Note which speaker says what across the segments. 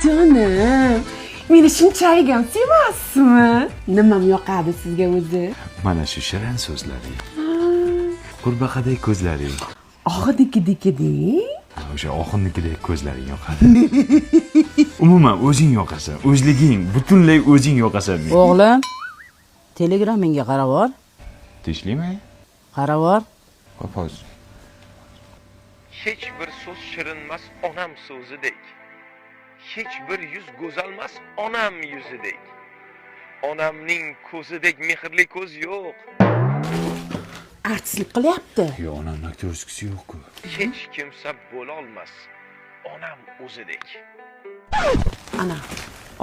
Speaker 1: Canım. Meni shunchalik ham sevasizmi? Nimam yoqadi sizga o'zi?
Speaker 2: Mana shu shirin so'zlaring. Qurbaqadek ko'zlaring.
Speaker 1: Og'idiki-dikidek.
Speaker 2: O'sha oxunnikidek ko'zlaring yoqadi. Umuman o'zing yoqasan. O'zliging, butunlay o'zing yoqasan.
Speaker 3: O'g'lim, Telegramingga qarab ol.
Speaker 2: Tinchlikmi?
Speaker 3: Qarab ol.
Speaker 2: Qo'pos.
Speaker 4: Hech bir so'z shirinmas onam so'zidek. Hech bir yuz go'zalmas onam yuzidek. Onamning ko'zidek mehrli ko'z yo'q.
Speaker 1: Artistlik qilyapti.
Speaker 2: Yo'q, onamning aktorskisi yo'q-ku.
Speaker 4: Hech kimsa bo'la olmas onam o'zidek.
Speaker 1: Ana,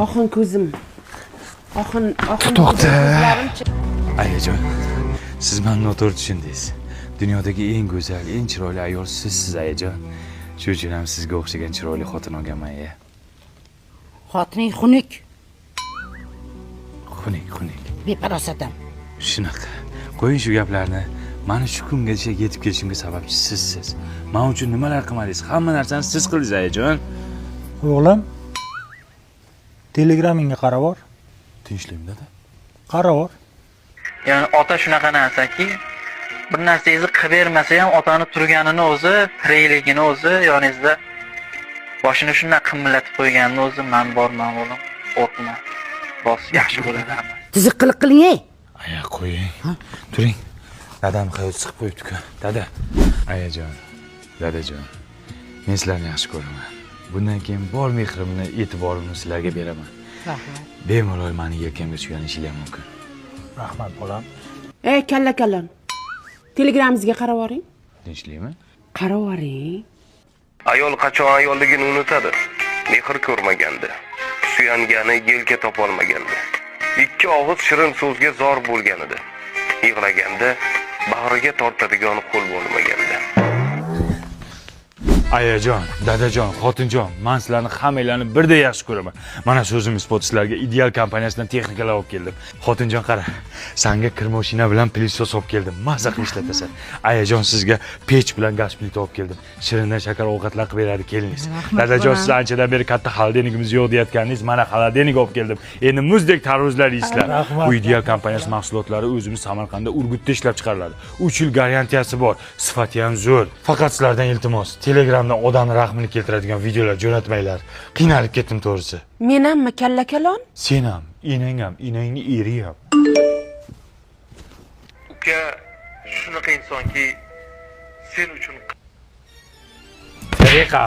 Speaker 1: oxun ko'zim. Oxun
Speaker 2: To'xta. Ayajon, siz meni noto'g'ri tushundingiz. Dunyodagi eng go'zal, eng chiroyli ayol sizsiz, ayajon. Shuning uchun ham sizga o'xshagan chiroyli xotin olganman, aya.
Speaker 3: Xotining xunuk,
Speaker 2: Xunik.
Speaker 3: beparosatan.
Speaker 2: Shunaqa. Qo'ying shu gaplarni. Mana shu kungacha yetib kelishimga sababchi sizsiz. Men uchun nimalar qilmadingiz? Hamma narsani siz qildingiz, ayajon.
Speaker 5: O'g'lim, Telegramingga qarab ol.
Speaker 2: Tinchlikmi, dada?
Speaker 5: Qarab ol.
Speaker 6: Ya'ni ota shunaqa narsaki, bir narsangizni qilib bermasa ham otani turganini o'zi, tirikligini o'zi, yoningizda boshini shunday qimillatib qo'yganini o'zi men borman o'g'lim, o'tma. Bos yaxshi bo'ladi.
Speaker 3: Tiziq qiliq qiling-ey.
Speaker 2: Aya, qo'ying. Turing. Dadam hayot chiqib qo'yibdi-ku. Dada. Ayajon, dadajon. Men sizlarni yaxshi ko'raman. Bundan keyin bor mehrimni, e'tiborimni sizlarga beraman.
Speaker 3: Rahmat.
Speaker 2: Bemalol meni yelkamga suyanishinglar ham mumkin.
Speaker 5: Rahmat bolam.
Speaker 1: Ey, kalla. Telegramingizga qarab oring.
Speaker 2: Tinchlikmi?
Speaker 1: Qarab oring.
Speaker 4: Ayol qachon ayolligini unutadi? Mehr ko'rmaganda, suyangani yelka topolmaganda, ikki og'iz shirin so'zga zor bo'lganida, yig'laganda bag'riga tortadigan qo'l bo'lmaganda.
Speaker 2: Ayajon, dadajon, xotinjon, men sizlarni hammanglarni birdek yaxshi ko'raman. Mana shu o'zim isbot sizlarga Ideal kompaniyasidan texnikalar olib keldim. Xotinjon qara, senga kir mashina bilan pilisos olib keldim. Mazza qilib ishlatasan. Ayajon sizga pech bilan gaz plita olib keldim. Shirindan shakar ovqatlar qilib beradi keliningiz. Dadajon siz anchadan beri katta xolodilnikimiz yo'q deyotganingiz, mana xolodilnik olib keldim. Endi muzdek tarvuzlar yeysizlar. Bu Ideal kompaniyasi mahsulotlari o'zimiz Samarqandda Urgutda ishlab chiqariladi. 3 yil garantiyasi bor. Sifati ham zo'r. Faqat sizlardan iltimos, Telegram odamni rahmini keltiradigan videolar jo'natmanglar. Qiynalib ketdim to'g'risi.
Speaker 1: Men hammi kalla-kalon?
Speaker 2: Sen ham, enang ham, enangning eri ham.
Speaker 4: Uka shunaqa insonki sen uchun
Speaker 2: Tariqa